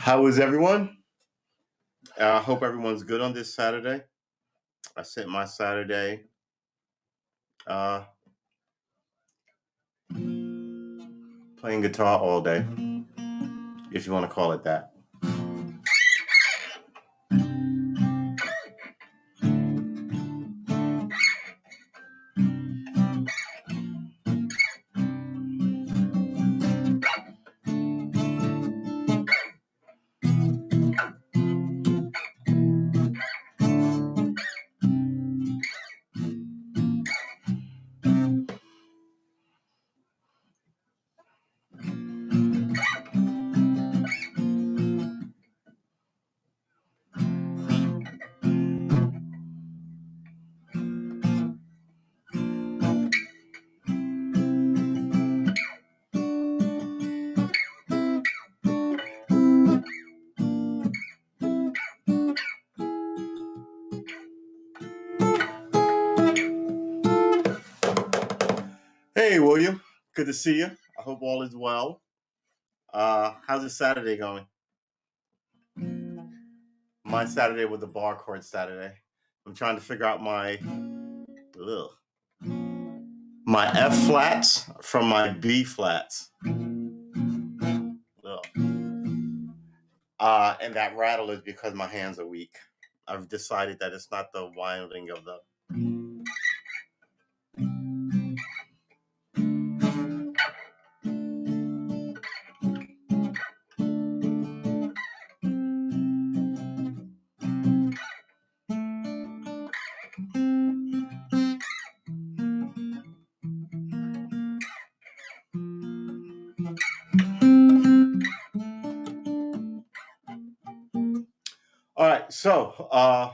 How is everyone? I hope everyone's good on this Saturday. I spent my Saturday uh, playing guitar all day, if you want to call it that. Hey, William. Good to see you. I hope all is well. How's your Saturday going? My Saturday was a bar chord Saturday. I'm trying to figure out ugh, my F flats from my B flats. Ugh. And that rattle is because my hands are weak. I've decided that it's not the winding of the. All right, so I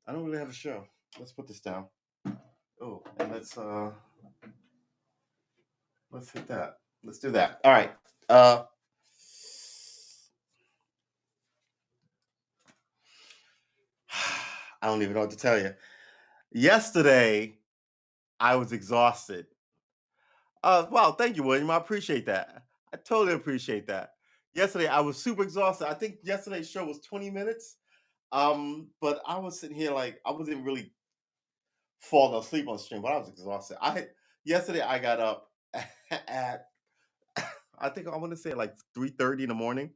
don't really have a show. Let's put this down. Oh, and let's hit that. Let's do that. All right. I don't even know what to tell you. Yesterday, I was exhausted. Wow, thank you, William. I appreciate that. I totally appreciate that. Yesterday, I was super exhausted. I think yesterday's show was 20 minutes. But I was sitting here like I wasn't really falling asleep on stream, but I was exhausted. Yesterday I got up at I think I want to say like 3:30 in the morning,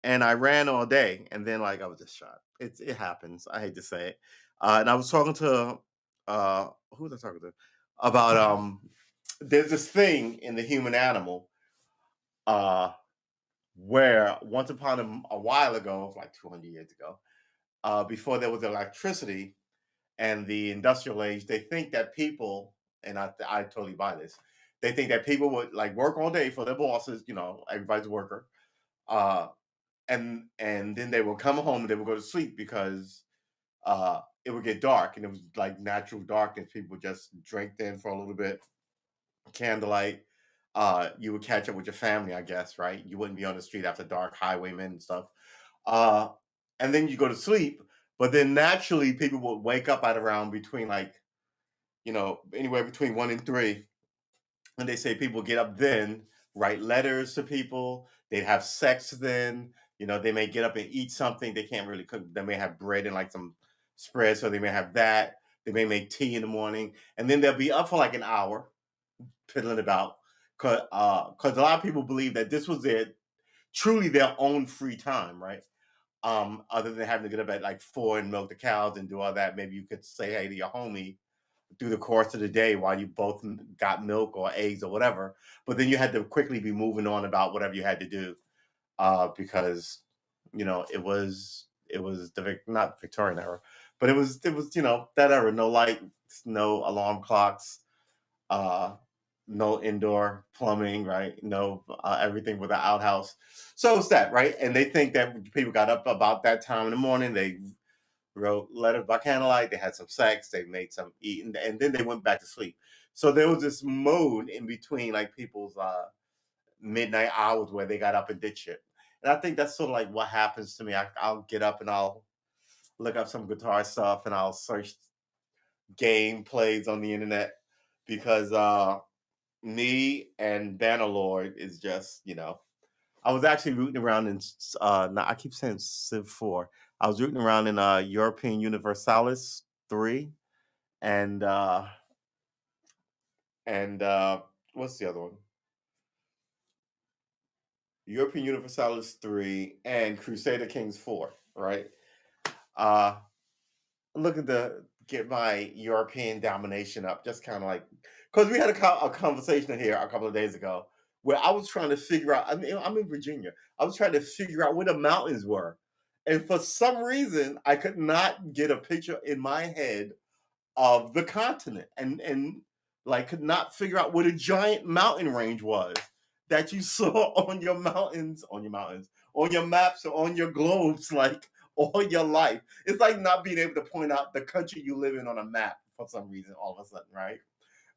and I ran all day, and then like I was just shot. It happens. I hate to say it. And I was talking to who was I talking to about there's this thing in the human animal uh where once upon a while ago, like 200 years ago, before there was electricity and the industrial age, they think that people, and I totally buy this, they think that people would like work all day for their bosses, everybody's a worker, uh, and then they will come home and they will go to sleep because it would get dark and it was like natural darkness. People would just drink then for a little bit, candlelight. You would catch up with your family, I guess, right? You wouldn't be on the street after dark, highwaymen and stuff. Uh, and then you go to sleep, but then naturally people would wake up at around between like anywhere between 1 and 3. And they say people get up then, write letters to people, they have sex then, they may get up and eat something. They can't really cook. They may have bread and like some spread, so they may have that. They may make tea in the morning, and then they'll be up for like an hour, piddling about, because a lot of people believe that this was truly their own free time, right? Other than having to get up at like 4 and milk the cows and do all that, maybe you could say hey to your homie through the course of the day while you both got milk or eggs or whatever. But then you had to quickly be moving on about whatever you had to do because it was not Victorian era, but it was that era. No light, no alarm clocks, uh, no indoor plumbing, right? No everything with an outhouse. So it's that, right? And they think that people got up about that time in the morning. They wrote letters by candlelight. They had some sex. They made some eating, and then they went back to sleep. So there was this mode in between, like people's midnight hours where they got up and did shit. And I think that's sort of like what happens to me. I'll get up and I'll look up some guitar stuff and I'll search game plays on the internet because me and Bannerlord is just I was actually rooting around in now I keep saying Civ 4. I was rooting around in European Universalis 3 and what's the other one? European Universalis 3 and Crusader Kings 4, right? Uh looking to get my European domination up, just kind of like because we had a conversation here a couple of days ago where I was trying to figure out. I mean, I'm in Virginia. I was trying to figure out where the mountains were, and for some reason, I could not get a picture in my head of the continent, and like could not figure out what a giant mountain range was that you saw on your maps or on your globes, like all your life. It's like not being able to point out the country you live in on a map for some reason all of a sudden, right?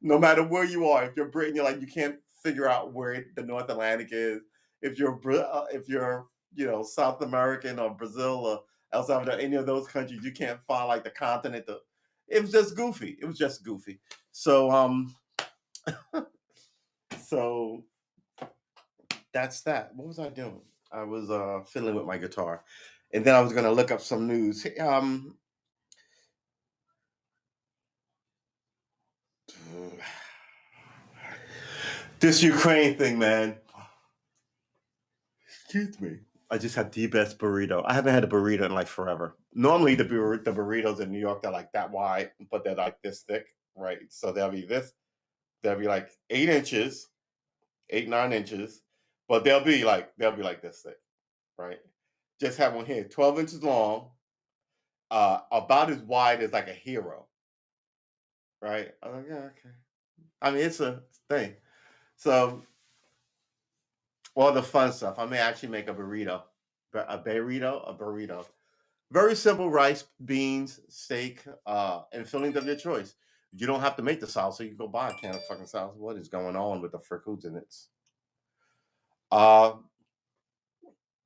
No matter where you are, if you're Britain, you're like you can't figure out where the North Atlantic is. If you're South American or Brazil or El Salvador, any of those countries, you can't find like the continent. It was just goofy. It was just goofy. So so that's that. What was I doing? I was fiddling with my guitar, and then I was gonna look up some news. This Ukraine thing, man. Excuse me. I just had the best burrito. I haven't had a burrito in like forever. Normally, the burritos in New York they're like that wide, but they're like this thick, right? So they'll be this. They'll be like 8 inches, 8 9 inches, but they'll be like this thick, right? Just have one here, 12 inches long, about as wide as like a hero, right? I'm like, yeah, okay. I mean, it's a thing. So all the fun stuff. I may actually make a burrito, a burrito. Very simple: rice, beans, steak, and fillings of your choice. You don't have to make the salsa. You can go buy a can of fucking salsa. What is going on with the fricoots in it? Uh,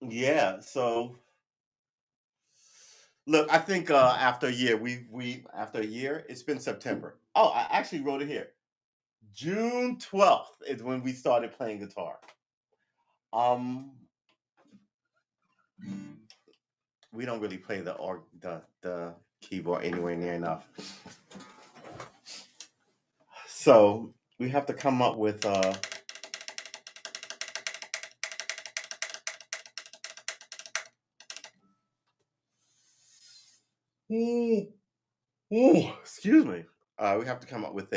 yeah. So look, I think after a year, we after a year, it's been September. Oh, I actually wrote it here. June 12th is when we started playing guitar. Um, we don't really play the keyboard anywhere near enough. So we have to come up with ooh, excuse me. We have to come up with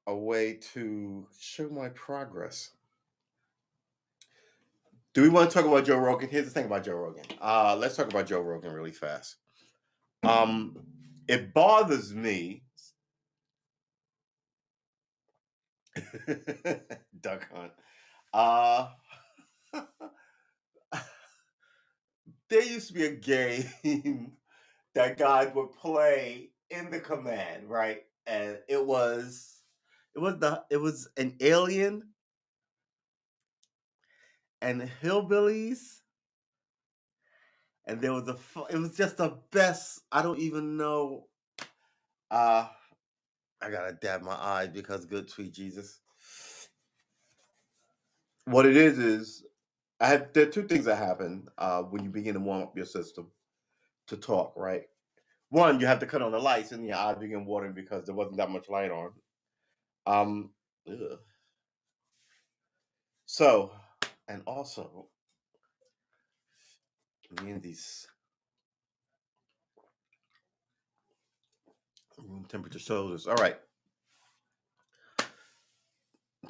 a way to show my progress. Do we want to talk about Joe Rogan? Here's the thing about Joe Rogan. Let's talk about Joe Rogan really fast. It bothers me. Duck Hunt. Uh, there used to be a game that guys would play in the command, right? And it was an alien and hillbillies, and there was it was just the best. I don't even know. Uh, I gotta dab my eyes because good sweet Jesus. What it is there are two things that happen when you begin to warm up your system to talk, right? One, you have to cut on the lights and your eyes begin watering because there wasn't that much light on. Um, ugh. So, and also, me and these room temperature shoulders. All right.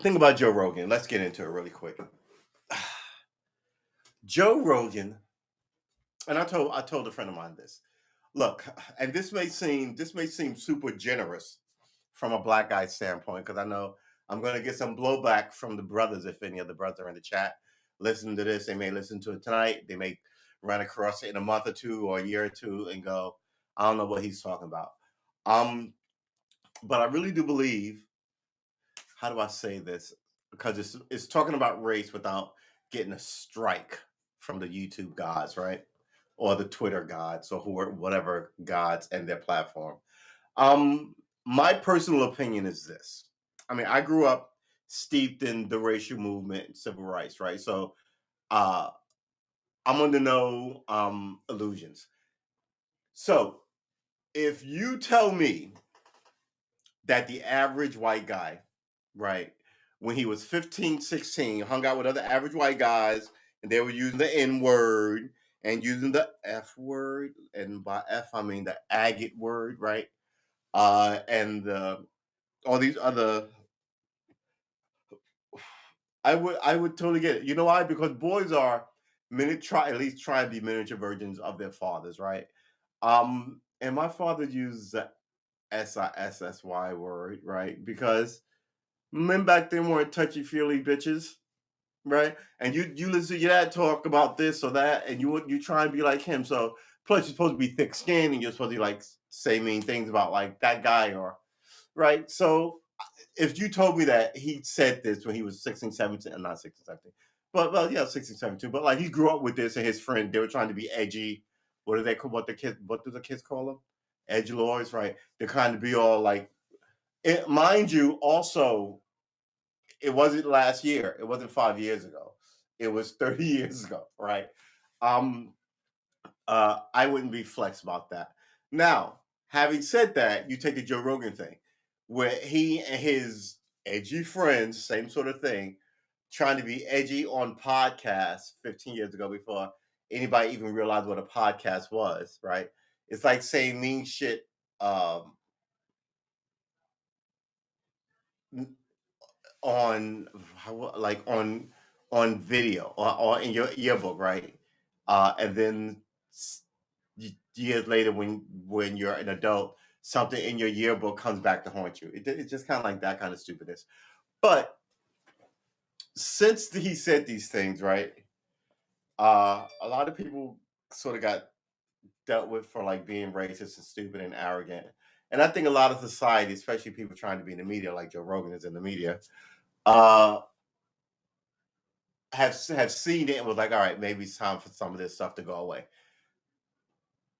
Think about Joe Rogan. Let's get into it really quick. Joe Rogan, and I told a friend of mine this. Look, and this may seem super generous from a black guy standpoint because I know I'm going to get some blowback from the brothers if any of the brothers are in the chat listen to this. They may listen to it tonight. They may run across it in a month or two or a year or two and go, I don't know what he's talking about. But I really do believe. How do I say this? Because it's talking about race without getting a strike from the YouTube gods, right? Or the Twitter gods or whatever gods and their platform. My personal opinion is this. I mean, I grew up steeped in the racial movement and civil rights, right? So uh I'm under no illusions. So if you tell me that the average white guy, right, when he was 15, 16, hung out with other average white guys and they were using the N word and using the F word, and by F I mean the agate word, right? And all these other, I would totally get it. You know why? Because boys are try at least try and be miniature versions of their fathers, right? And my father used the SISSY word, right? Because men back then weren't touchy feely bitches, right? And you listen to your dad talk about this or that, and you try and be like him. So plus you're supposed to be thick skinned, and you're supposed to like say mean things about like that guy or right. So if you told me that he said this when he was 16, 17, and not 16, 17, but well, yeah, 16, 17, but like he grew up with this and his friend, they were trying to be edgy. What do they call what do the kids call them? Edge lords, right? They're kind of be all like mind you, also, it wasn't last year, it wasn't 5 years ago. It was 30 years ago, right? Um, I wouldn't be flex about that. Now, having said that, you take the Joe Rogan thing, where he and his edgy friends, same sort of thing, trying to be edgy on podcasts 15 years ago before anybody even realized what a podcast was, right? It's like saying mean shit um, on like on video or in your yearbook, right? And then years later, when you're an adult, something in your yearbook comes back to haunt you. It's just kind of like that kind of stupidness. But since he said these things, right? A lot of people sort of got dealt with for like being racist and stupid and arrogant. And I think a lot of society, especially people trying to be in the media, like Joe Rogan is in the media, uh, have seen it and was like, all right, maybe it's time for some of this stuff to go away.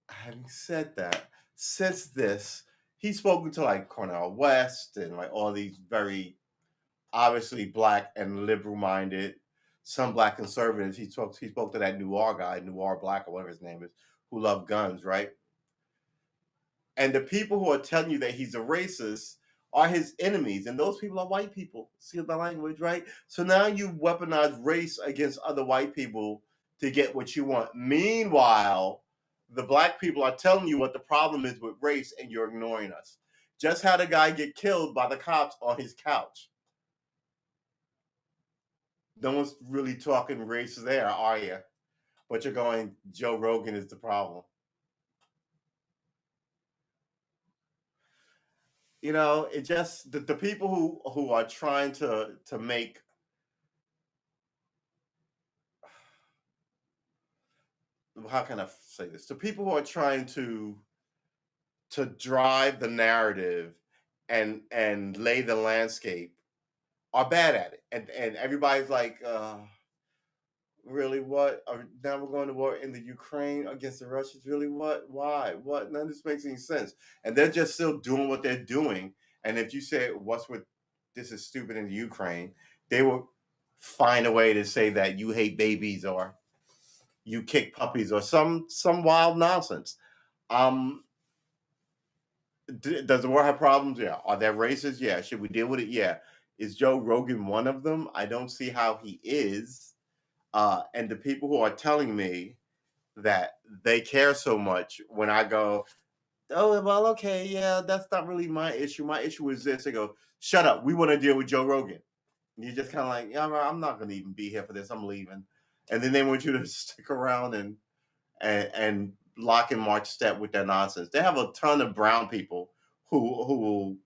Having said that, since this, he's spoken to like Cornel West and like all these very obviously black and liberal minded, some black conservatives. He spoke to that Noir guy, Noir Black or whatever his name is, who love guns, right? And the people who are telling you that he's a racist are his enemies, and those people are white people. See the language, right? So now you weaponize race against other white people to get what you want. Meanwhile, the black people are telling you what the problem is with race, and you're ignoring us. Just had a guy get killed by the cops on his couch. No one's really talking race there, are you? But you're going, Joe Rogan is the problem. You know, it just the people who are trying to make, how can I say this? The people who are trying to drive the narrative and lay the landscape are bad at it. And everybody's like, really what? Now we're going to war in the Ukraine against the Russians? Really what? Why? What? None of this makes any sense. And they're just still doing what they're doing. And if you say what's with this is stupid in the Ukraine, they will find a way to say that you hate babies or you kick puppies or some wild nonsense. Um, does the world have problems? Yeah. Are there races? Yeah. Should we deal with it? Yeah. Is Joe Rogan one of them? I don't see how he is. And the people who are telling me that they care so much when I go, oh well, okay, yeah, that's not really my issue. My issue is this. They go, shut up. We want to deal with Joe Rogan. And you're just kind of like, yeah, I'm not going to even be here for this. I'm leaving. And then they want you to stick around and lock and march step with their nonsense. They have a ton of brown people who will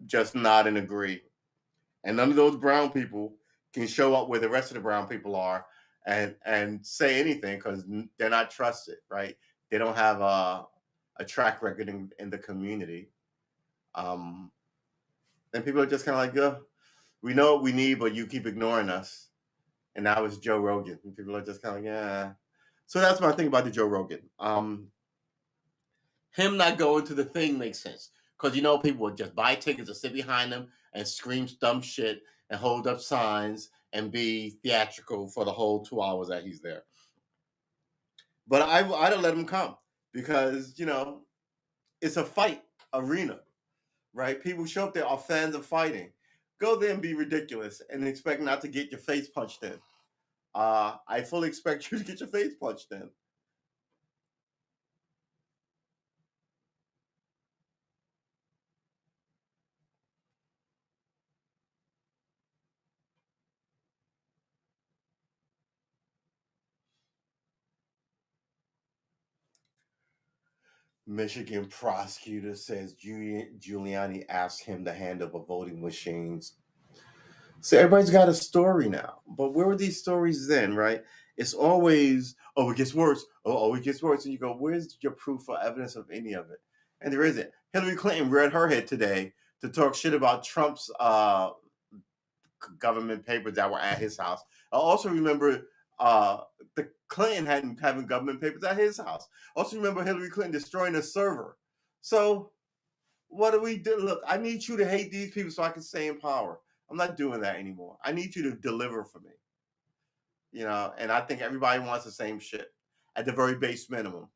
just nod and agree, and none of those brown people can show up where the rest of the brown people are and say anything because they're not trusted, right? They don't have a track record in the community, um, and people are just kind of like, we know what we need, but you keep ignoring us. And now it's Joe Rogan, and people are just kind of like, yeah. So that's my thing about the Joe Rogan. Him not going to the thing makes sense because you know people would just buy tickets to sit behind him and scream dumb shit and hold up signs and be theatrical for the whole 2 hours that he's there. But I don't let him come because it's a fight arena, right? People show up there are fans of fighting. Go there and be ridiculous and expect not to get your face punched in. I fully expect you to get your face punched in. Michigan prosecutor says Giuliani asked him to hand over voting machines. So everybody's got a story now. But where were these stories then, right? It's always, oh, it gets worse. Oh, it gets worse. And you go, where's your proof or evidence of any of it? And there isn't. Hillary Clinton read her head today to talk shit about Trump's government papers that were at his house. I also remember the Clinton hadn't having government papers at his house. Also remember Hillary Clinton destroying a server. So what do we do? Look, I need you to hate these people so I can stay in power. I'm not doing that anymore. I need you to deliver for me. And I think everybody wants the same shit at the very base minimum.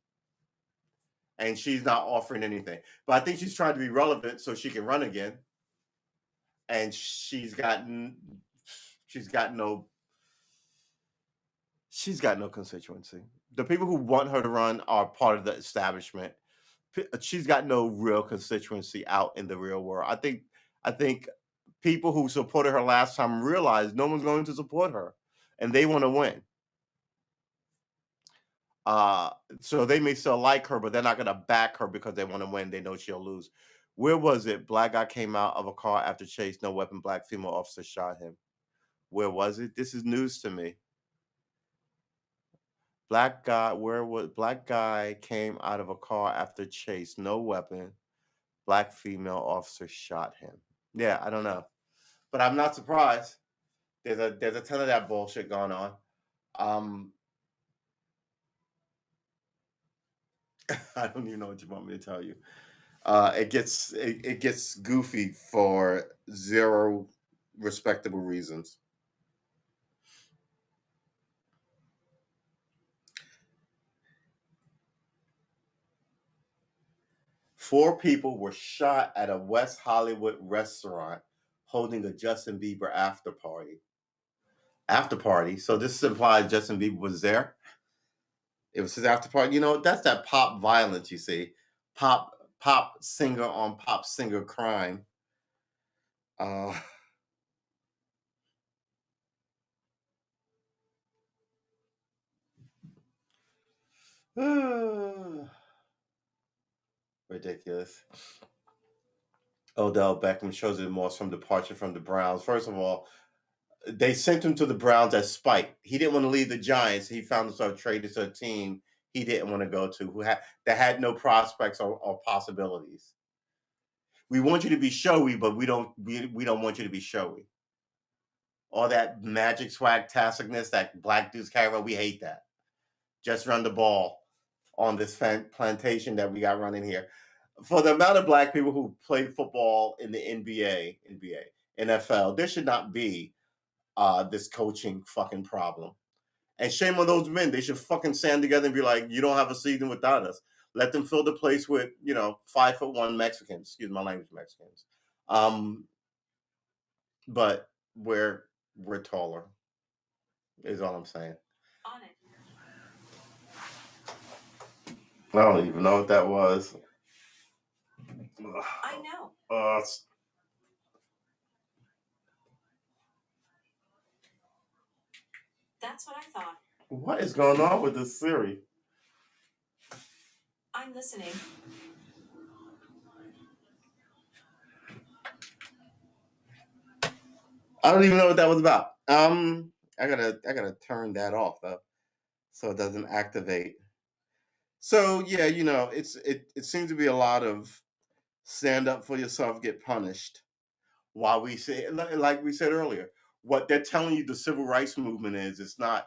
And she's not offering anything. But I think she's trying to be relevant so she can run again. And she's got no constituency. The people who want her to run are part of the establishment. She's got no real constituency out in the real world. I think people who supported her last time realized no one's going to support her, and they want to win. So they may still like her, but they're not going to back her because they want to win. They know she'll lose. Where was it? Black guy came out of a car after chase. No weapon. Black female officer shot him. Where was it? This is news to me. Black guy came out of a car after chase. No weapon. Black female officer shot him. Yeah, I don't know, but I'm not surprised. There's a ton of that bullshit going on. I don't even know what you want me to tell you. It gets goofy for zero respectable reasons. Four people were shot at a West Hollywood restaurant holding a Justin Bieber after party. After party. So this implies Justin Bieber was there. It was his after party. That's that pop violence, you see. Pop singer on pop singer crime. Uh Ridiculous. Odell Beckham shows remorse from departure from the Browns. First of all, they sent him to the Browns as spite. He didn't want to leave the Giants. He found himself traded to a team he didn't want to go to, that had no prospects or possibilities. We want you to be showy, but we don't want you to be showy. All that magic swag tasticness that black dudes carry around, we hate that. Just run the ball on this plantation that we got running here. For the amount of black people who play football in the NBA, NFL, there should not be this coaching fucking problem. And shame on those men. They should fucking stand together and be like, you don't have a season without us. Let them fill the place with, 5'1" Mexicans. Excuse my language, Mexicans. But we're taller, is all I'm saying. On it. I don't even know what that was. I know. That's what I thought. What is going on with this Siri? I'm listening. I don't even know what that was about. I gotta turn that off though, so it doesn't activate. So yeah, it seems to be a lot of stand up for yourself, get punished. While we say, like we said earlier, what they're telling you the civil rights movement is, it's not,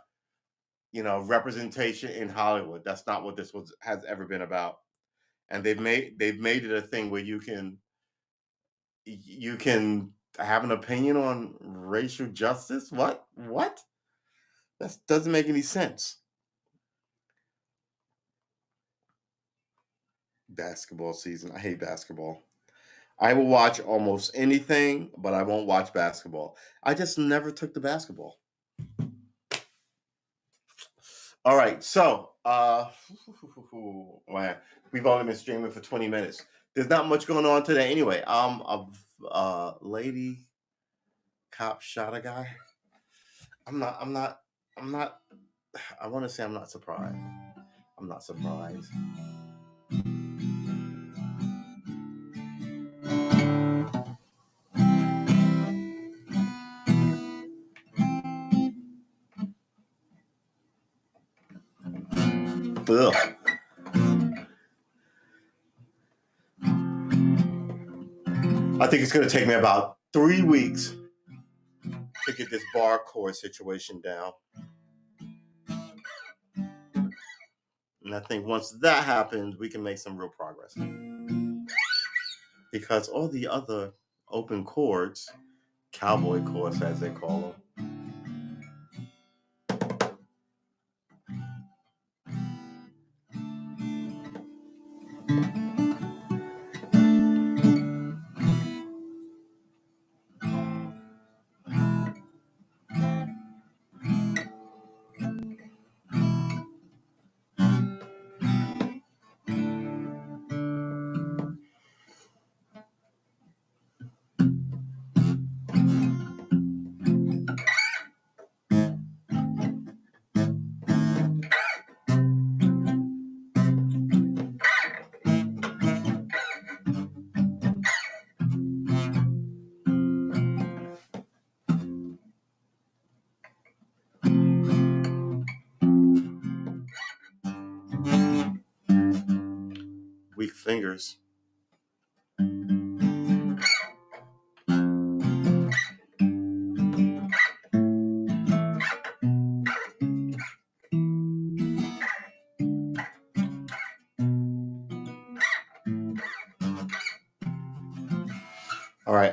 representation in Hollywood. That's not what this has ever been about. And they've made it a thing where you can have an opinion on racial justice? What? What? That doesn't make any sense. Basketball season. I hate basketball. I will watch almost anything, but I won't watch basketball. I just never took the basketball. All right, so man, we've only been streaming for 20 minutes. There's not much going on today anyway. A lady cop shot a guy. I'm not I want to say I'm not surprised. I'm not surprised. Ugh. I think it's going to take me about 3 weeks to get this bar cord situation down. And I think once that happens, we can make some real progress. Because all the other open chords, cowboy chords as they call them, weak fingers. All right.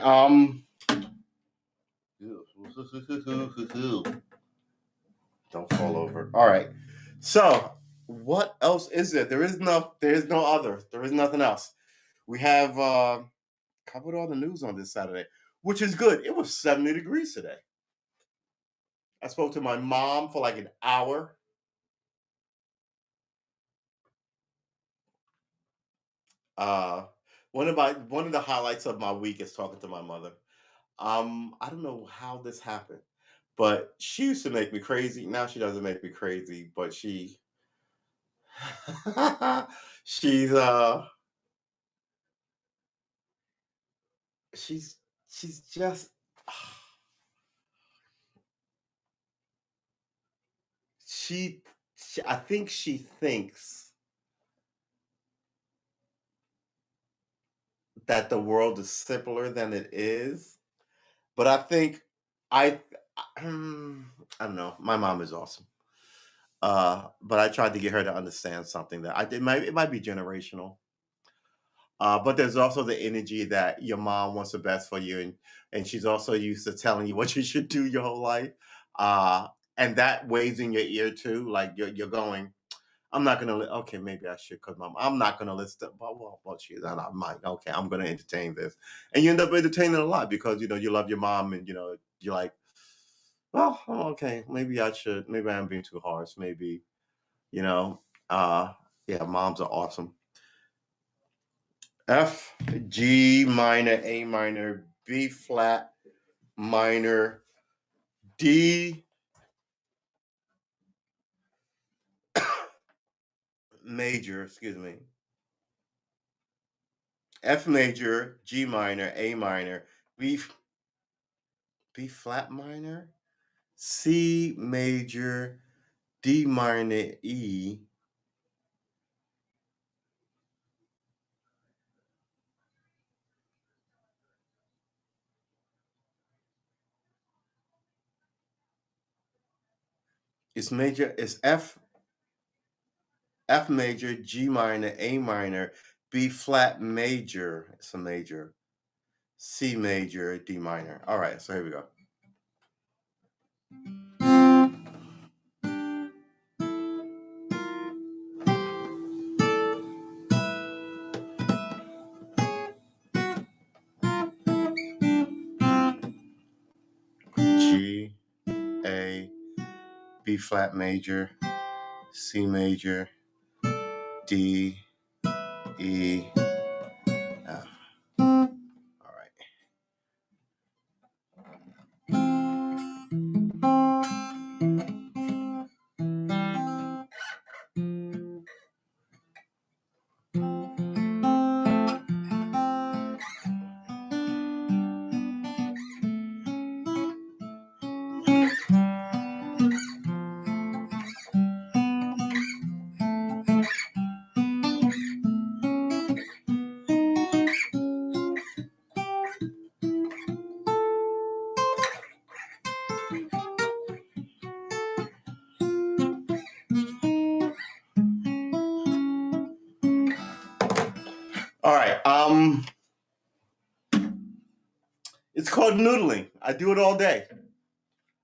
Don't fall over. All right. So, what else is there? There is no other. There is nothing else. We have covered all the news on this Saturday, which is good. It was 70 degrees today. I spoke to my mom for like an hour. Uh, one of the highlights of my week is talking to my mother. I don't know how this happened, but she used to make me crazy. Now she doesn't make me crazy, but she's she's she's just she, I think she thinks that the world is simpler than it is. But I think I I don't know. My mom is awesome. But I tried to get her to understand something that it might be generational. But there's also the energy that your mom wants the best for you, and she's also used to telling you what you should do your whole life. Uh, and that weighs in your ear too. Like you're going, I'm not gonna. Okay, maybe I should, cause mom, I'm not gonna listen. Well, she, and I might. Okay, I'm gonna entertain this, and you end up entertaining a lot because you love your mom, and you're like, well, okay, maybe I should. Maybe I'm being too harsh. Maybe you know. Uh, yeah, moms are awesome. F, G minor, A minor, B flat minor, D major, excuse me. F major, G minor, A minor, B flat minor, C major, D minor, E. It's major, it's F major, G minor, A minor, B flat major. It's a major. C major, D minor. All right, so here we go. G, A, B flat major, C major, D, E, F. All right. All right. It's called noodling. I do it all day.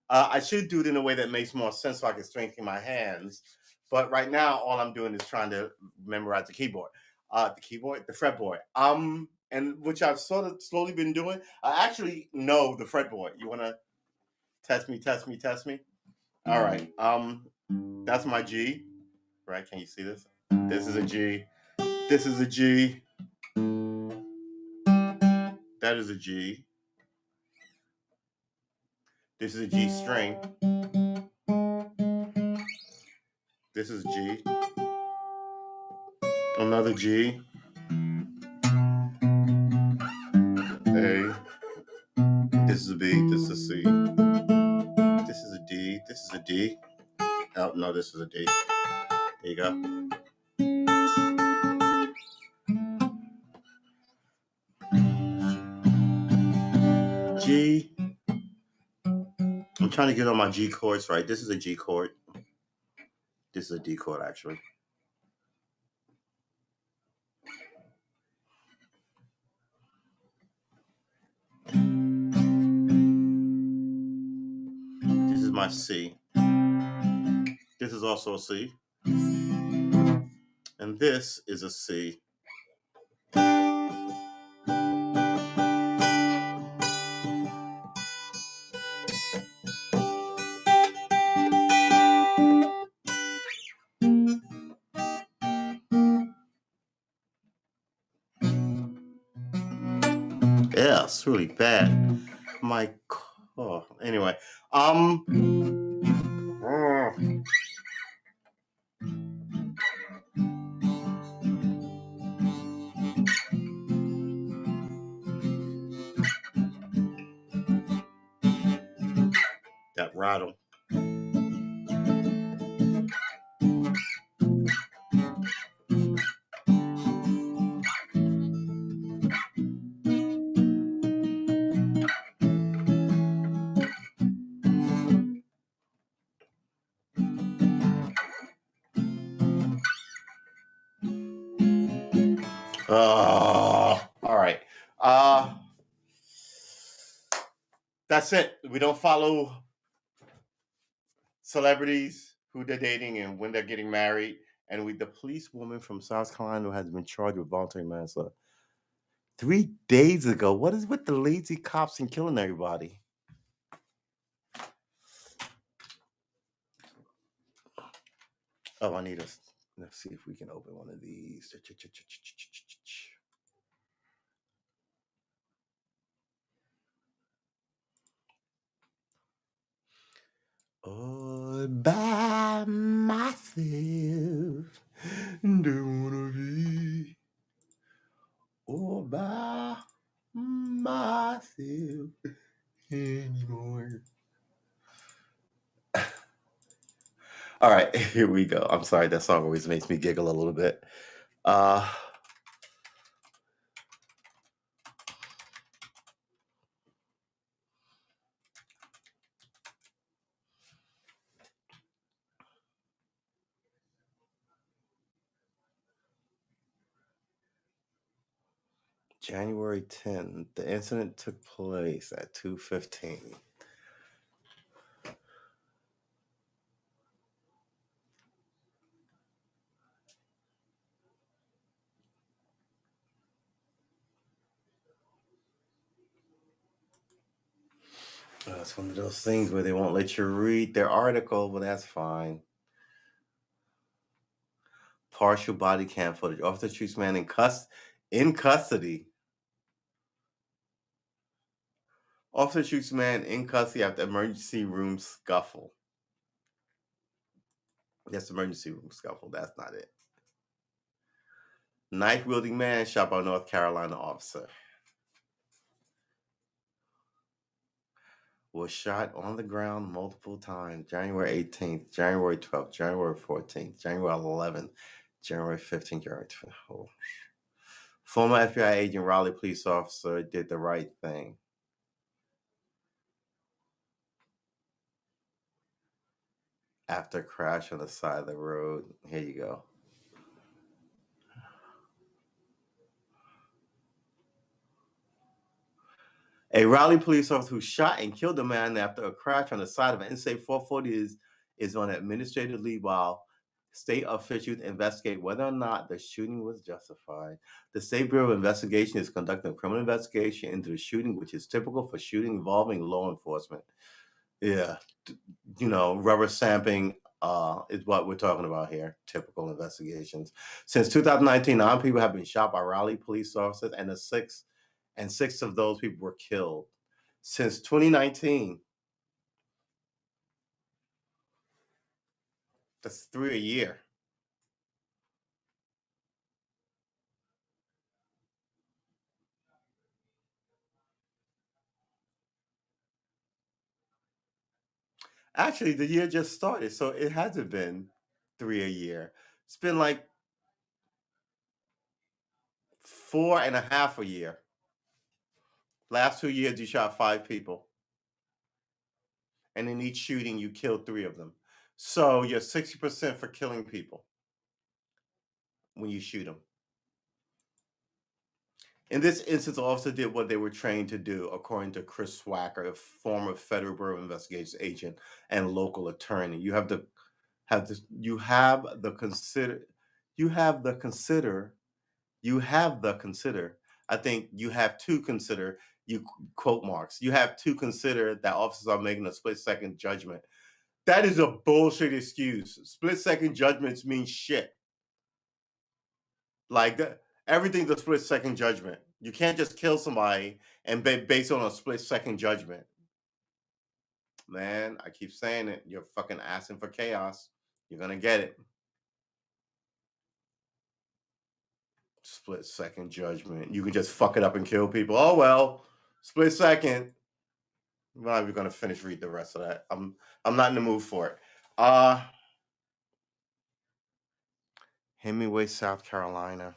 I should do it in a way that makes more sense so I can strengthen my hands. But right now, all I'm doing is trying to memorize the keyboard, the fretboard. And which I've sort of slowly been doing. I actually know the fretboard. You want to test me, test me, test me? All right. That's my G. Right? Can you see this? This is a G. This is a G. That is a G. This is a G string. This is G. Another G. A. This is a B. This is a C. This is a D. This is a D. Oh, no, this is a D. There you go. G. I'm trying to get on my G chords right. This is a G chord. This is a D chord, actually. This is my C. This is also a C. And this is a C. Yeah, it's really bad. My anyway. That rattle. All right. That's it. We don't follow celebrities, who they're dating, and when they're getting married. And the police woman from South Carolina who has been charged with voluntary manslaughter 3 days ago. What is with the lazy cops and killing everybody? Oh, I need us. Let's see if we can open one of these. All by myself, don't wanna be all by myself anymore. All right, here we go. I'm sorry, that song always makes me giggle a little bit. January 10th. The incident took place at 2:15. It's one of those things where they won't let you read their article, but that's fine. Partial body cam footage. Officer shoots man in custody. Officer shoots man in custody after emergency room scuffle. Yes, emergency room scuffle. That's not it. Knife wielding man shot by North Carolina officer. Was shot on the ground multiple times. January 18th, January 12th, January 14th, January 11th, January 15th, January 12th. Oh. Former FBI agent Raleigh police officer did the right thing. After crash on the side of the road. Here you go. A Raleigh police officer who shot and killed a man after a crash on the side of an Interstate 440 is on administrative leave while state officials investigate whether or not the shooting was justified. The State Bureau of Investigation is conducting a criminal investigation into the shooting, which is typical for shooting involving law enforcement. Yeah, rubber stamping is what we're talking about here. Typical investigations. Since 2019, 9 people have been shot by Raleigh police officers, and six of those people were killed. Since 2019, that's 3 a year. Actually, the year just started, so it hasn't been 3 a year. It's been like 4.5 a year. Last 2 years, you shot 5 people. And in each shooting, you killed 3 of them. So you're 60% for killing people when you shoot them. In this instance, the officer did what they were trained to do, according to Chris Swacker, a former Federal Bureau of Investigations agent and local attorney. You have the consider. I think you have to consider. You quote marks. You have to consider that officers are making a split-second judgment. That is a bullshit excuse. Split-second judgments mean shit. Like that, everything's a split-second judgment. You can't just kill somebody and based on a split-second judgment. Man, I keep saying it. You're fucking asking for chaos. You're gonna get it. Split-second judgment. You can just fuck it up and kill people. Oh well, split second. I'm not even gonna finish read the rest of that. I'm not in the mood for it. Hemingway, South Carolina.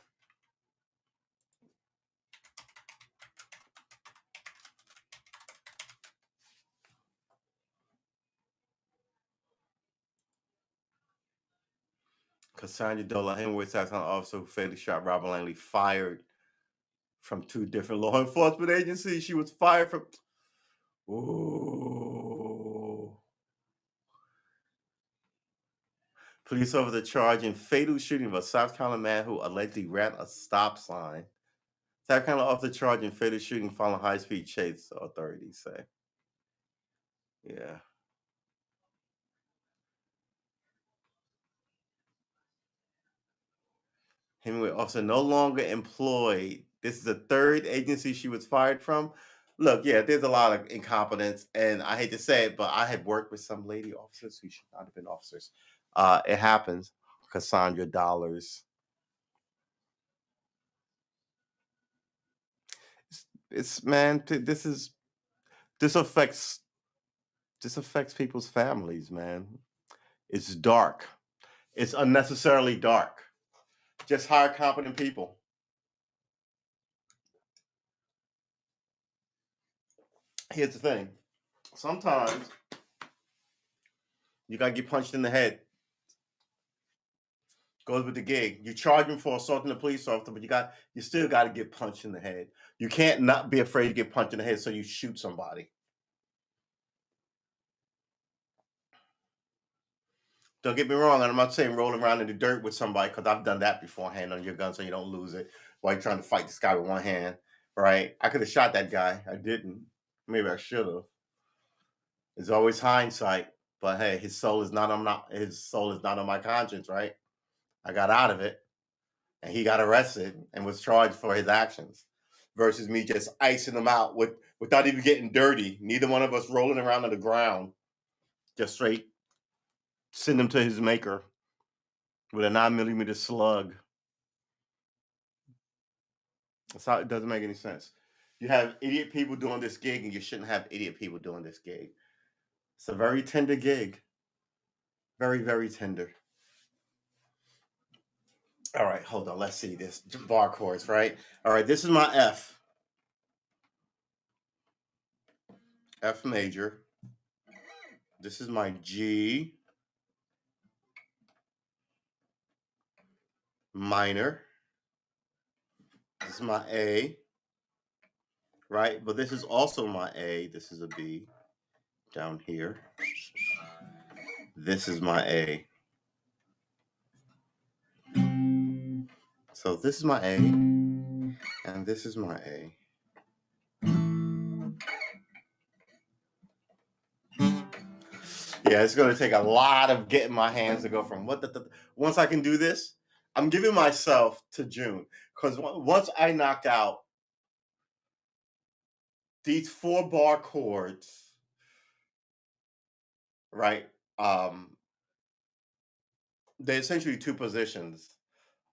Cassandra Dola, Hemingway, South Carolina officer who fatally shot Robert Langley, fired from 2 different law enforcement agencies. She was fired from. Ooh. Police officer charged in fatal shooting of a South Carolina man who allegedly ran a stop sign. South Carolina officer charged in fatal shooting following high-speed chase, authorities say. Yeah. Hemingway officer no longer employed. This is the 3rd agency she was fired from. Look, yeah, there's a lot of incompetence, and I hate to say it, but I had worked with some lady officers who should not have been officers. It happens. Cassandra Dollars. It's man, this affects people's families, man. It's dark. It's unnecessarily dark. Just hire competent people. Here's the thing. Sometimes you gotta get punched in the head. Goes with the gig. You charge him for assaulting a police officer, but you still got to get punched in the head. You can't not be afraid to get punched in the head, so you shoot somebody. Don't get me wrong. I'm not saying rolling around in the dirt with somebody, because I've done that beforehand on your gun so you don't lose it while you're trying to fight this guy with one hand. Right? I could have shot that guy. I didn't. Maybe I should have. It's always hindsight. But hey, his soul is not on my conscience, right? I got out of it, and he got arrested and was charged for his actions. Versus me just icing him out without even getting dirty. Neither one of us rolling around on the ground. Just straight send him to his maker with a 9mm slug. That's how it doesn't make any sense. You have idiot people doing this gig, and you shouldn't have idiot people doing this gig. It's a very tender gig. Very, very tender. All right, hold on. Let's see this. Bar chords, right? All right, this is my F. F major. This is my G minor. This is my A, right? But this is also my A. This is a B down here. This is my A. So this is my A, and this is my A. Yeah, it's going to take a lot of getting my hands to go from once I can do this, I'm giving myself to June, because once I knock out these 4-bar chords, right? They're essentially two positions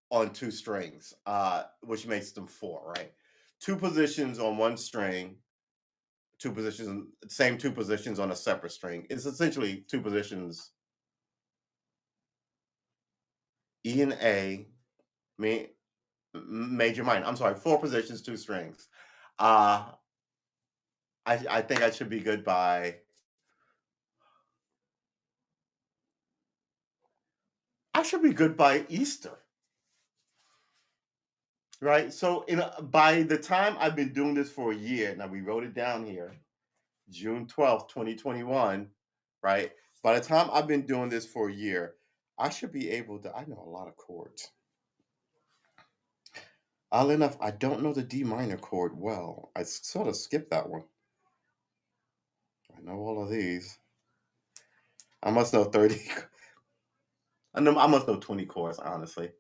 on two strings, which makes them 4, right? Two positions on one string, same two positions on a separate string. It's essentially two positions, E and A, major minor. I'm sorry, 4 positions, 2 strings. I think I should be good by. I should be good by Easter, right? So by the time I've been doing this for a year, now we wrote it down here, June 12th, 2021, right? By the time I've been doing this for a year, I should be able to. I know a lot of chords. Oddly enough, I don't know the D minor chord well. I sort of skipped that one. I know all of these. I must know 30. I must know 20 chords, honestly,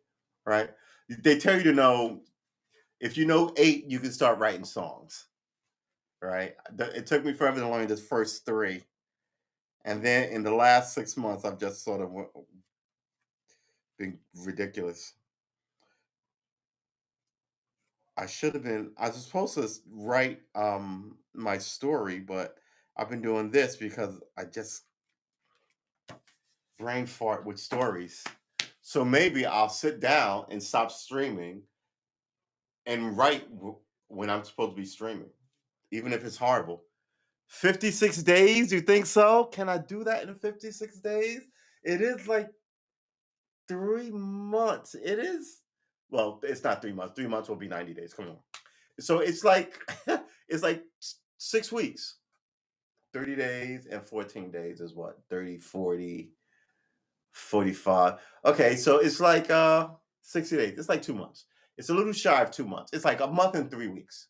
right? They tell you to know, if you know 8, you can start writing songs, right? It took me forever to learn this first 3. And then in the last 6 months, I've just sort of been ridiculous. I was supposed to write my story, but I've been doing this because I just brain fart with stories. So maybe I'll sit down and stop streaming and write when I'm supposed to be streaming, even if it's horrible. 56 days? You think so? Can I do that in 56 days? It is like 3 months. It is. Well, it's not 3 months. 3 months will be 90 days. Come on. So it's like it's like 6 weeks. 30 days and 14 days is what? 30, 40, 45. Okay, so it's like 60 days. It's like 2 months. It's a little shy of 2 months. It's like a month and 3 weeks.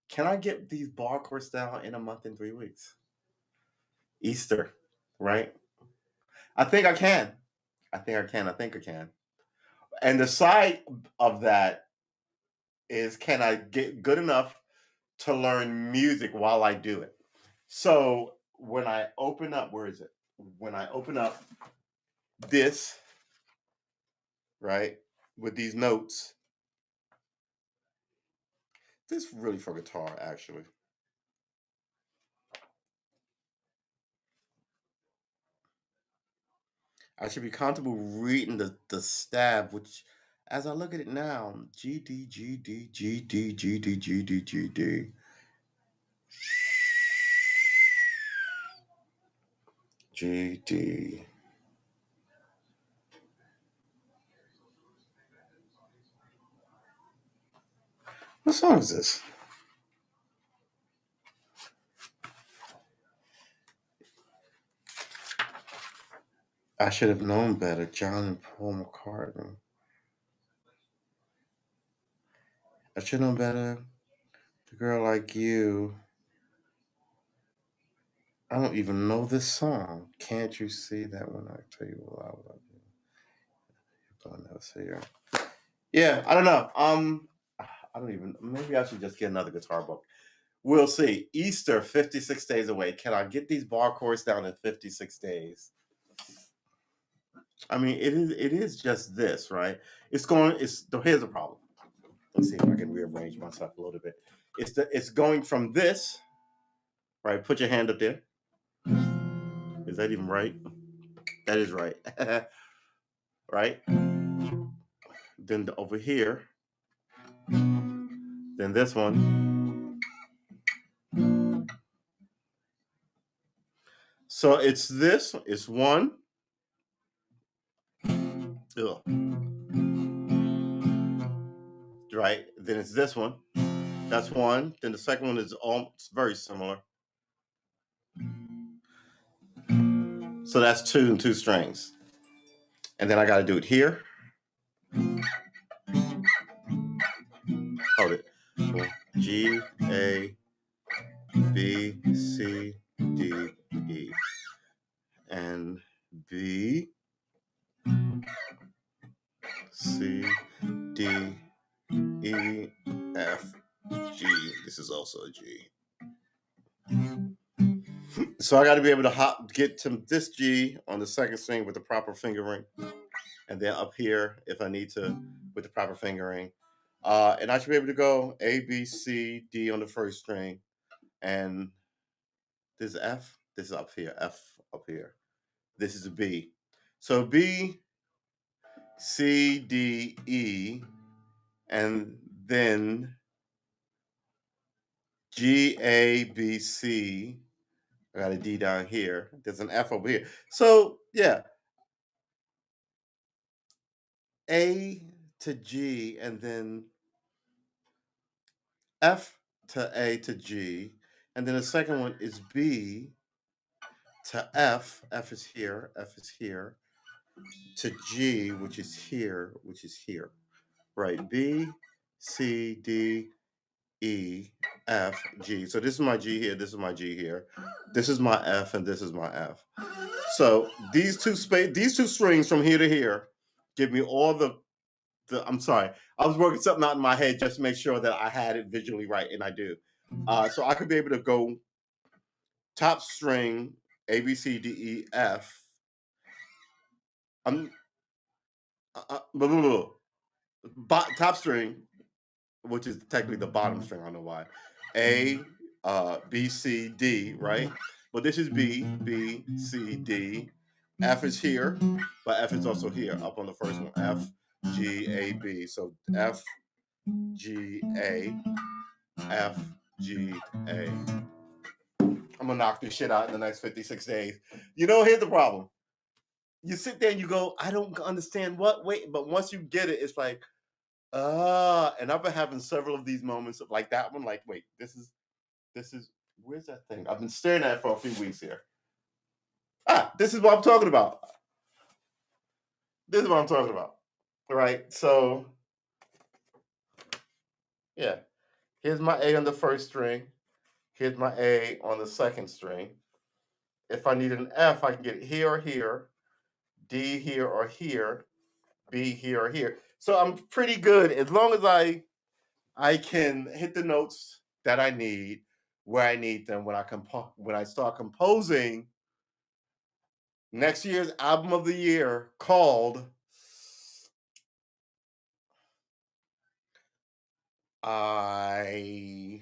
Can I get these bar chords down in a month and 3 weeks? Easter, right? I think I can. I think I can. I think I can. And the side of that is, can I get good enough to learn music while I do it? So when I open up, where is it? When I open up this, right, with these notes, this is really for guitar, actually. I should be comfortable reading the stab, which, as I look at it now, G D G D G D G D G D G D G D. What song is this? I should have known better. John and Paul McCartney. I should have known better. The Girl Like You. I don't even know this song. Can't you see that when I tell you what I love you? You're going to see her. Yeah, I don't know. I don't even. Maybe I should just get another guitar book. We'll see. Easter, 56 days away. Can I get these bar chords down in 56 days? I mean, it is just this, right? It's going. Here's the problem. Let's see if I can rearrange myself a little bit. It's going from this, right? Put your hand up there. Is that even right? That is right. Right? Then over here. Then this one. So it's this. It's one. Ugh. Right. Then it's this one. That's one. Then the second one is almost very similar. So that's two and two strings. And then I got to do it here. Hold it. G, A, B, C, D, E. And B, C, D, E, F, G. This is also a G. So I got to be able to get to this G on the second string with the proper fingering. And then up here, if I need to, with the proper fingering. And I should be able to go A, B, C, D on the first string. And this is F. This is up here. F up here. This is a B. So B, C, D, E, and then G, A, B, C. I got a D down here. There's an F over here. So yeah, A to G, and then F to A to G, and then the second one is B to F. F is here. F is here. To G, which is here, which is here. Right. B, C, D, E, F, G. So this is my G here. This is my G here. This is my F, and this is my F. So these two strings from here to here give me all the. I'm sorry. I was working something out in my head just to make sure that I had it visually right, and I do. So I could be able to go top string A, B, C, D, E, F. Top string, which is technically the bottom string. I don't know why. A, B, C, D, right? But this is B, B, C, D. F is here, but F is also here, up on the first one. F, G, A, B. So F, G, A, F, G, A. I'm gonna knock this shit out in the next 56 days. Here's the problem. You sit there and you go, I don't understand what, wait, but once you get it, it's like, and I've been having several of these moments of like that one, like, wait, this is, where's that thing? I've been staring at it for a few weeks here. This is what I'm talking about. This is what I'm talking about. Right? So, yeah. Here's my A on the first string. Here's my A on the second string. If I need an F, I can get it here or here, D here or here, B here or here. So I'm pretty good as long as I can hit the notes that I need where I need them when I start composing next year's album of the year called I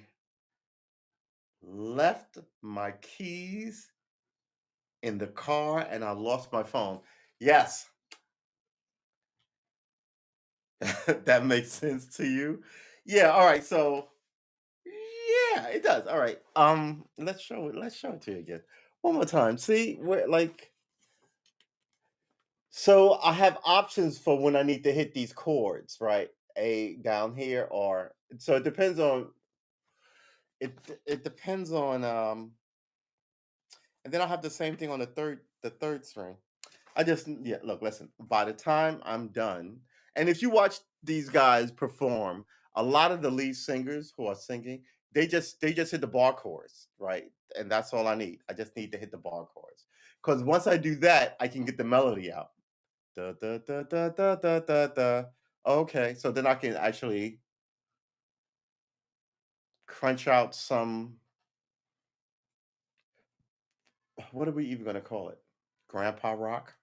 left my keys in the car and I lost my phone. Yes. That makes sense to you? Yeah, all right. So yeah, it does. All right. Let's show it to you again. One more time. See, we're like, so I have options for when I need to hit these chords, right? A down here, or so it depends on it. It depends on and then I'll have the same thing on the third string. I just yeah, look, listen, by the time I'm done, and if you watch these guys perform, a lot of the lead singers who are singing, they just hit the bar chorus, right? And that's all I need. I just need to hit the bar chorus. Because once I do that, I can get the melody out. Da, da, da, da, da, da, da, da. Okay, so then I can actually crunch out some, what are we even gonna call it? Grandpa rock?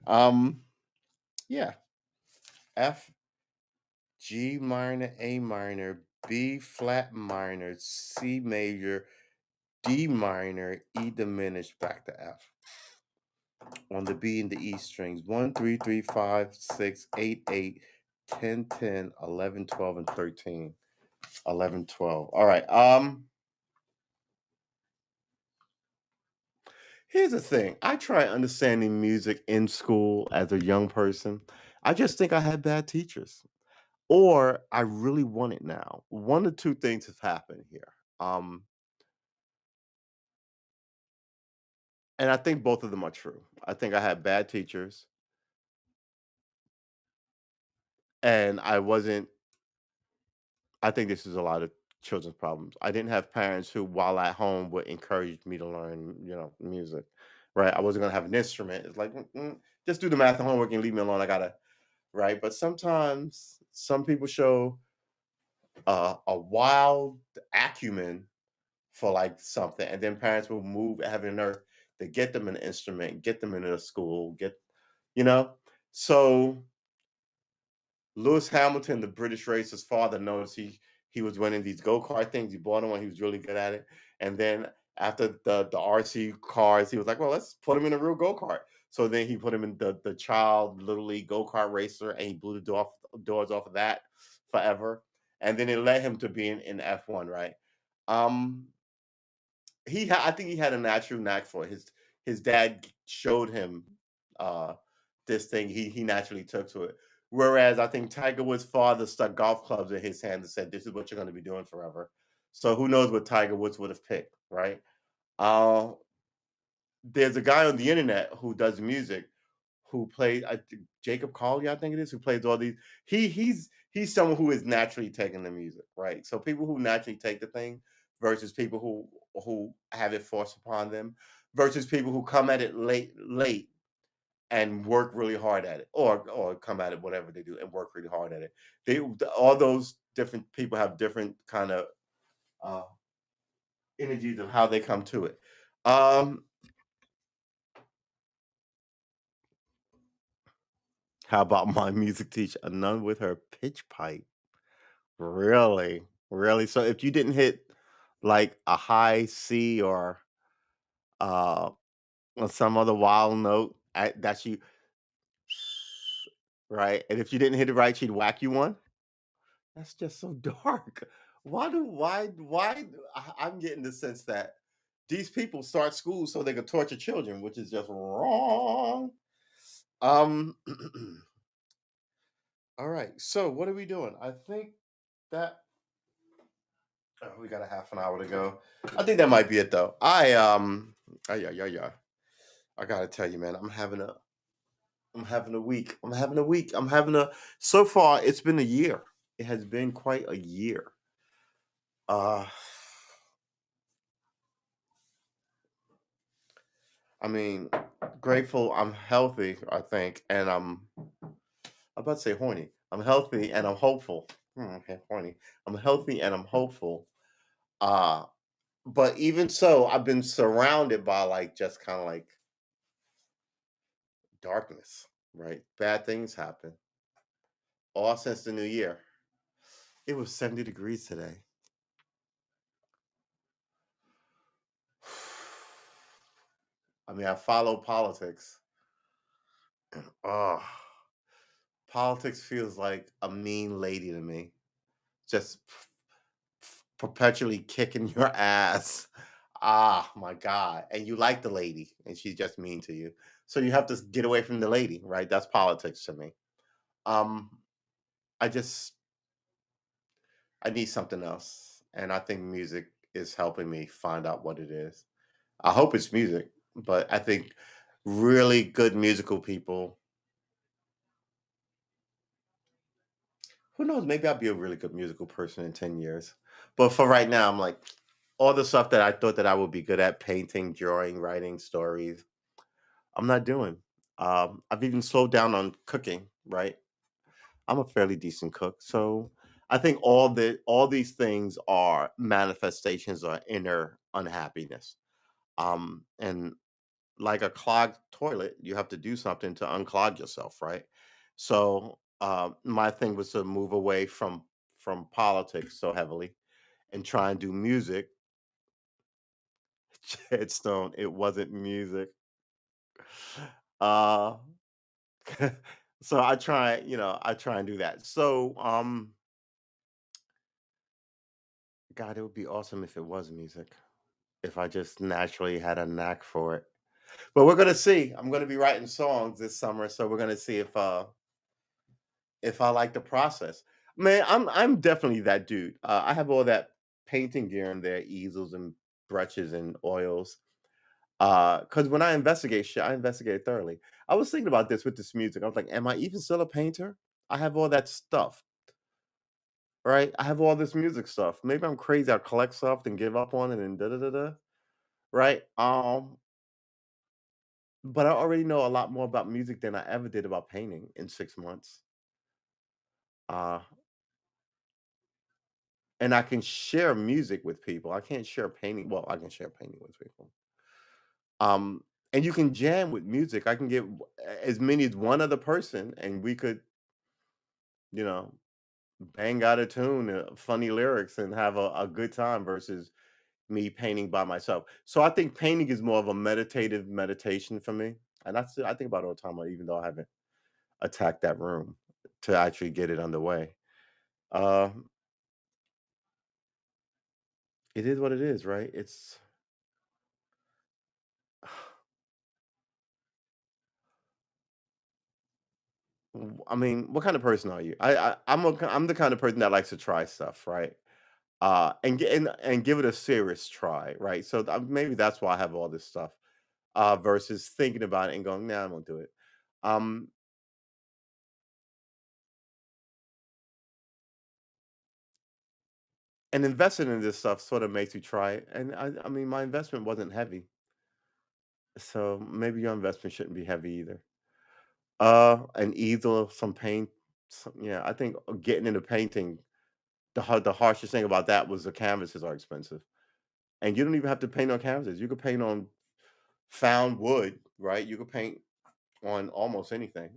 um, yeah. F G minor, A minor, B flat minor, C major, D minor, E diminished, back to F. On the B and the E strings, 1, 3, 3, 5, 6, 8, 8, 10, 10, 11, 12, and 13. 11, 12. All right. Here's the thing. I try understanding music in school as a young person. I just think I had bad teachers. Or I really want it now. One of two things has happened here. Um, and I think both of them are true. I think I had bad teachers and I think this is a lot of children's problems. I didn't have parents who, while at home, would encourage me to learn, music. Right. I wasn't gonna have an instrument. It's like, just do the math and homework and leave me alone. I gotta, right. But sometimes some people show a wild acumen for like something, and then parents will move heaven and earth to get them an instrument, get them into a school, you know. So Lewis Hamilton, the British racer's father, noticed he was winning these go kart things. He bought him one. He was really good at it, and then after the RC cars, he was like, "Well, let's put him in a real go kart." So then he put him in the child little league go kart racer, and he blew doors off of that forever. And then it led him to being in F1, right? Um, I think he had a natural knack for it. His dad showed him uh this thing. He naturally took to it. Whereas I think Tiger Woods' father stuck golf clubs in his hand and said, "This is what you're going to be doing forever." So who knows what Tiger Woods would have picked, right? Uh, there's a guy on the internet who does music who plays, I think Jacob Collier, I think it is, who plays all these. He's someone who is naturally taking the music, right? So people who naturally take the thing versus people who have it forced upon them versus people who come at it late and work really hard at it, or come at it whatever they do and work really hard at it. They all those different people have different kind of uh energies of how they come to it. Um how about my music teacher, a nun with her pitch pipe? Really? Really? So if you didn't hit like a high C uh or some other wild note that you right, and if you didn't hit it right, she'd whack you one? That's just so dark. I'm getting the sense that these people start school so they can torture children, which is just wrong. Um all right. So what are we doing? I think that we got a half an hour to go. I think that might be it though. Yeah, yeah, yeah. I gotta tell you, man, I'm having a week. I'm having a week. I'm having a so far it's been a year. It has been quite a year. Uh I mean, grateful I'm healthy, I think, and I'm about to say horny. I'm healthy and I'm hopeful. Okay, horny. I'm healthy and I'm hopeful. Uh but even so, I've been surrounded by like just kind of like darkness, right? Bad things happen all since the new year. It was 70 degrees today. I mean, I follow politics. Oh, politics feels like a mean lady to me. Just perpetually kicking your ass. Ah, my God. And you like the lady, and she's just mean to you. So you have to get away from the lady, right? That's politics to me. Um, I just I need something else, and I think music is helping me find out what it is. I hope it's music, but I think really good musical people, who knows, maybe I'll be a really good musical person in 10 years. But for right now, I'm like, all the stuff that I thought that I would be good at, painting, drawing, writing stories, I'm not doing. I've even slowed down on cooking, right? I'm a fairly decent cook. So I think all these things are manifestations of inner unhappiness. And like a clogged toilet, you have to do something to unclog yourself, right? So my thing was to move away from politics so heavily and try and do music. Headstone, it wasn't music. Uh so I try and do that. So God, it would be awesome if it was music. If I just naturally had a knack for it. But we're gonna see. I'm gonna be writing songs this summer, so we're gonna see if I like the process. Man, I'm definitely that dude. I have all that painting gear in there, easels and brushes and oils. Because when I investigate shit, I investigate thoroughly. I was thinking about this with this music. I was like, am I even still a painter? I have all that stuff, right? I have all this music stuff. Maybe I'm crazy. I collect stuff and give up on it and da da da da. Right? But I already know a lot more about music than I ever did about painting in 6 months. Uh, and I can share music with people. I can't share painting. Well, I can share painting with people. And you can jam with music. I can get as many as one other person, and we could, you know, bang out a tune, funny lyrics, and have a good time versus me painting by myself. So I think painting is more of a meditative meditation for me, and I think about it all the time, even though I haven't attacked that room to actually get it underway. Uh, it is what it is, right? It's I mean, what kind of person are you? I'm the kind of person that likes to try stuff, right? And give it a serious try, right? So maybe that's why I have all this stuff. Versus thinking about it and going, nah, I won't do it. Um, and investing in this stuff sort of makes you try it. And I mean, my investment wasn't heavy, so maybe your investment shouldn't be heavy either. An easel, some paint. Yeah, I think getting into painting, the harshest thing about that was the canvases are expensive, and you don't even have to paint on canvases. You could paint on found wood, right? You could paint on almost anything.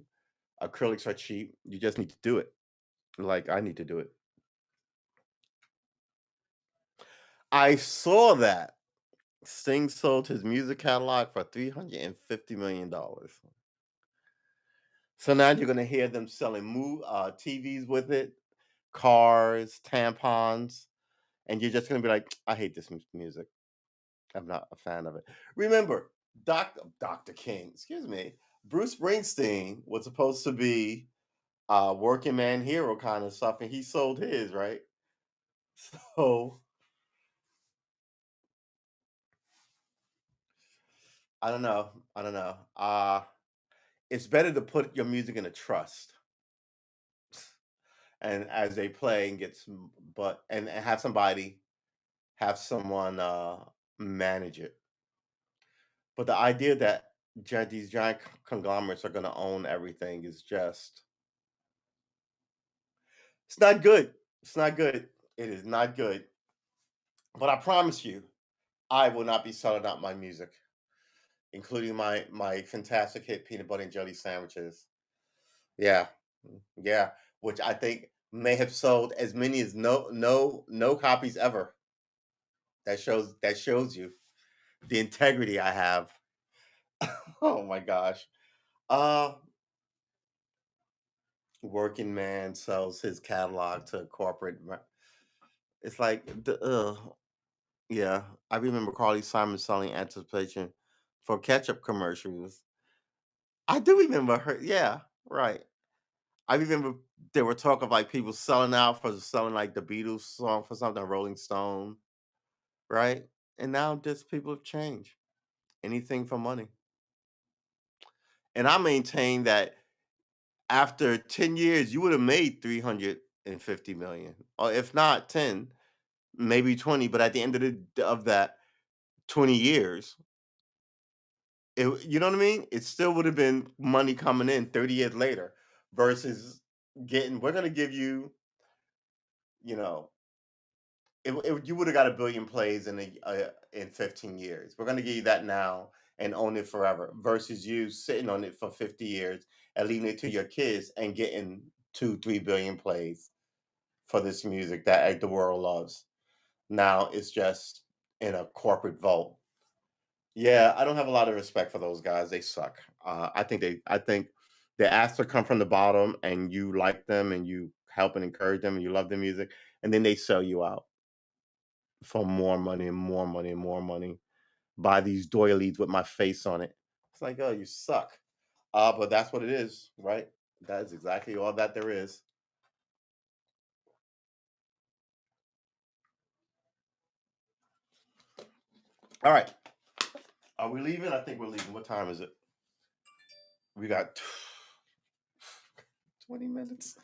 Acrylics are cheap. You just need to do it. Like I need to do it. I saw that Sting sold his music catalog for $350 million. So now you're gonna hear them selling TVs with it, cars, tampons, and you're just gonna be like, "I hate this music. I'm not a fan of it." Remember, Dr. King, excuse me, Bruce Springsteen was supposed to be a working man hero kind of stuff, and he sold his, right? So I don't know. I don't know. It's better to put your music in a trust and as they play and but and have someone manage it. But the idea that these giant conglomerates are going to own everything is just it's not good. It's not good. It is not good. But I promise you, I will not be selling out my music, including my fantastic hit peanut butter and jelly sandwiches. Yeah, yeah, which I think may have sold as many as no copies ever. That shows you the integrity I have. Oh my gosh. Uh Working man sells his catalog to it's like yeah. I remember Carly Simon selling anticipation for ketchup commercials. I do remember her. Yeah, right. I remember there were talk of like people selling out for selling like the Beatles song for something, Rolling Stone, right? And now just people have changed. Anything for money. And I maintain that after 10 years, you would have made 350 million, or if not 10, maybe 20. But at the end of of that 20 years, you know what I mean? It still would have been money coming in 30 years later versus we're going to give you, you know, you would have got a billion plays in 15 years. We're going to give you that now and own it forever versus you sitting on it for 50 years and leaving it to your kids and getting 2, 3 billion plays for this music that the world loves. Now it's just in a corporate vault. Yeah, I don't have a lot of respect for those guys. They suck. I think they ask to come from the bottom, and you like them, and you help and encourage them, and you love their music, and then they sell you out for more money and more money and more money. Buy these doilies with my face on it. It's like, oh, you suck. But that's what it is, right? That is exactly all that there is. All right. Are we leaving? I think we're leaving. What time is it? We got 20 minutes.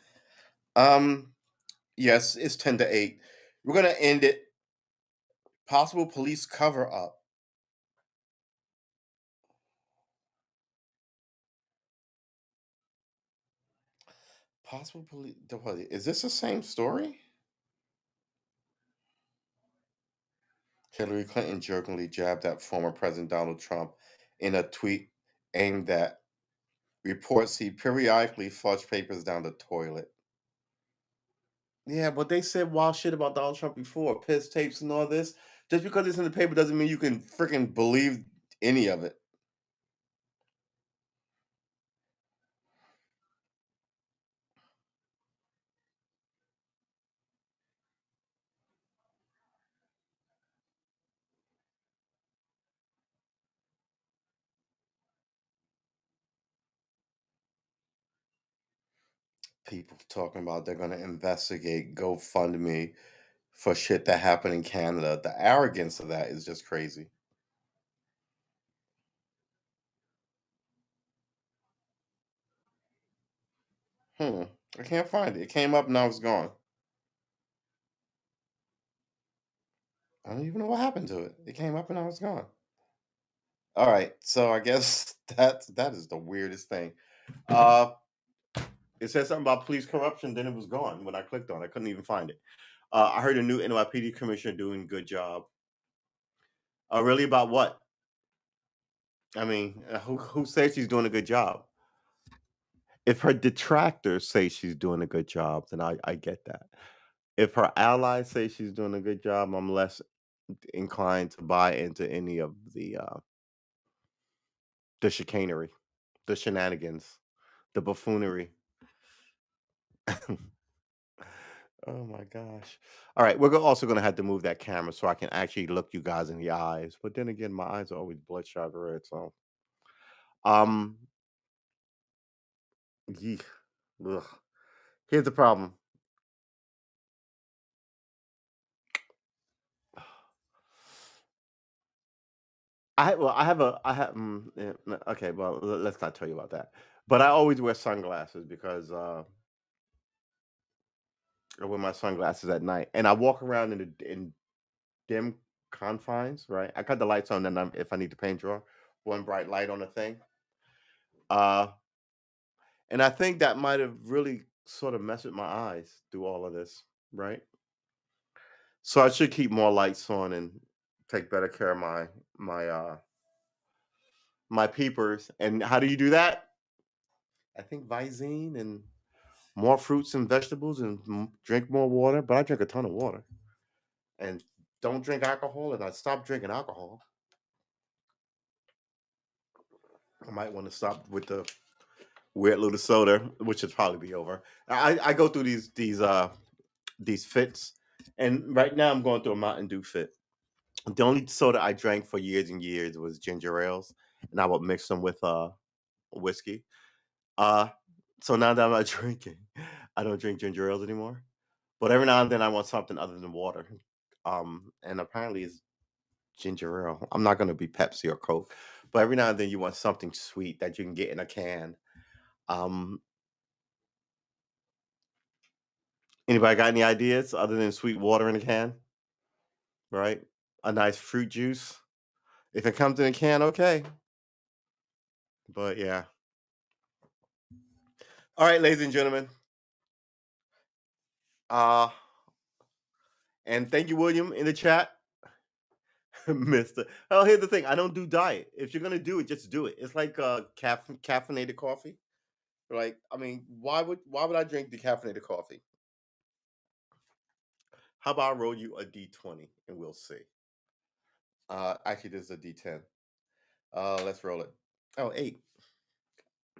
Yes, it's 10 to 8. We're gonna end it. Possible police cover up. Possible police. Is this the same story? Hillary Clinton jokingly jabbed at former President Donald Trump in a tweet aimed at reports he periodically flushed papers down the toilet. Yeah, but they said wild shit about Donald Trump before, piss tapes and all this. Just because it's in the paper doesn't mean you can freaking believe any of it. People talking about they're going to investigate GoFundMe for shit that happened in Canada. The arrogance of that is just crazy. Hmm. I can't find it. It came up, now it's gone. I don't even know what happened to it. It came up and now it's gone. All right. So I guess that is the weirdest thing. Uh it said something about police corruption, then it was gone when I clicked on it. I couldn't even find it. I heard a new NYPD commissioner doing a good job. Really, about what? I mean, who says she's doing a good job? If her detractors say she's doing a good job, then I get that. If her allies say she's doing a good job, I'm less inclined to buy into any of the chicanery, the shenanigans, the buffoonery. Oh my gosh. All right, we're also going to have to move that camera so I can actually look you guys in the eyes. But then again, my eyes are always bloodshot red. So, um, yee, ugh. Here's the problem. I have okay. Well, let's not tell you about that. But I always wear sunglasses because I wear my sunglasses at night, and I walk around in dim confines. Right, I cut the lights on, and if I need to paint draw, one bright light on the thing. Uh, And I think that might have really sort of messed with my eyes through all of this, right? So I should keep more lights on and take better care of my peepers. And how do you do that? I think Visine and more fruits and vegetables and drink more water. But I drink a ton of water and don't drink alcohol. And I stopped drinking alcohol. I might want to stop with the weird little soda, which should probably be over. I go through these fits, and right now I'm going through a Mountain Dew fit. The only soda I drank for years and years was ginger ales, and I would mix them with whiskey. Uh, So now that I'm not drinking, I don't drink ginger ales anymore. But every now and then I want something other than water. And apparently it's ginger ale. I'm not gonna be Pepsi or Coke, but every now and then you want something sweet that you can get in a can. Um, Anybody got any ideas other than sweet water in a can? Right? A nice fruit juice. If it comes in a can, okay. But yeah. All right, ladies and gentlemen. Uh and thank you, William, in the chat. Mister. Oh, here's the thing. I don't do diet. If you're gonna do it, just do it. It's like caffeinated coffee. Like, I mean, why would I drink decaffeinated coffee? How about I roll you a D20 and we'll see. Actually, this is a D10. Let's roll it. Oh, 8.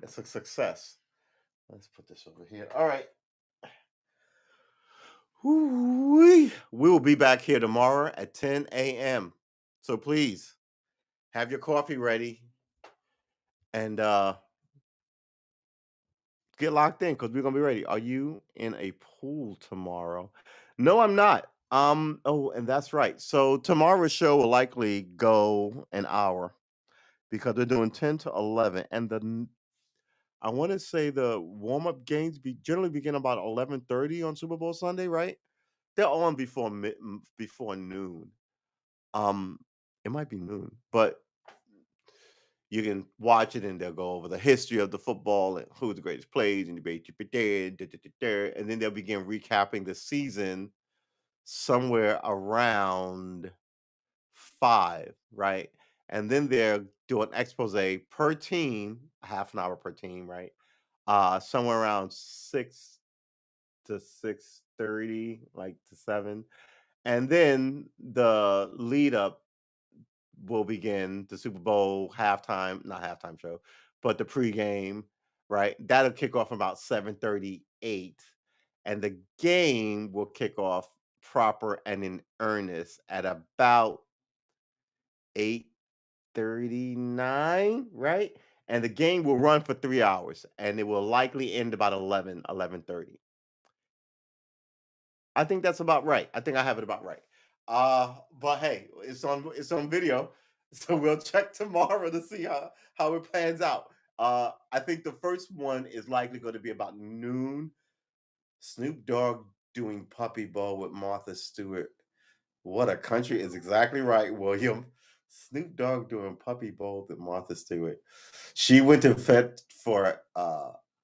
It's a success. Let's put this over here. All right. Whoo-wee. We will be back here tomorrow at 10 a.m. So please have your coffee ready and get locked in because we're gonna be ready. Are you in a pool tomorrow? No, I'm not. Oh, and that's right. So tomorrow's show will likely go an hour because they're doing 10 to 11. And I want to say the warm-up games generally begin about 11:30 on Super Bowl Sunday, right? They're on before noon. Um, it might be noon, but you can watch it and they'll go over the history of the football and who the greatest plays and debate, and then they'll begin recapping the season somewhere around 5, right? And then they'll do an expose per team, half an hour per team, right? Somewhere around 6 to 6:30, like to 7. And then the lead up will begin the Super Bowl halftime, not halftime show, but the pregame, right? That'll kick off about 7:38, and the game will kick off proper and in earnest at about 8:39, right? And the game will run for 3 hours, and it will likely end about 11:30. I think that's about right. I think I have it about right. But hey, it's on video, so we'll check tomorrow to see how it plans out. I think the first one is likely going to be about noon. Snoop Dogg doing Puppy Bowl with Martha Stewart. What a country is exactly right, William. Snoop Dogg doing Puppy Bowl with Martha Stewart. She went to Fed for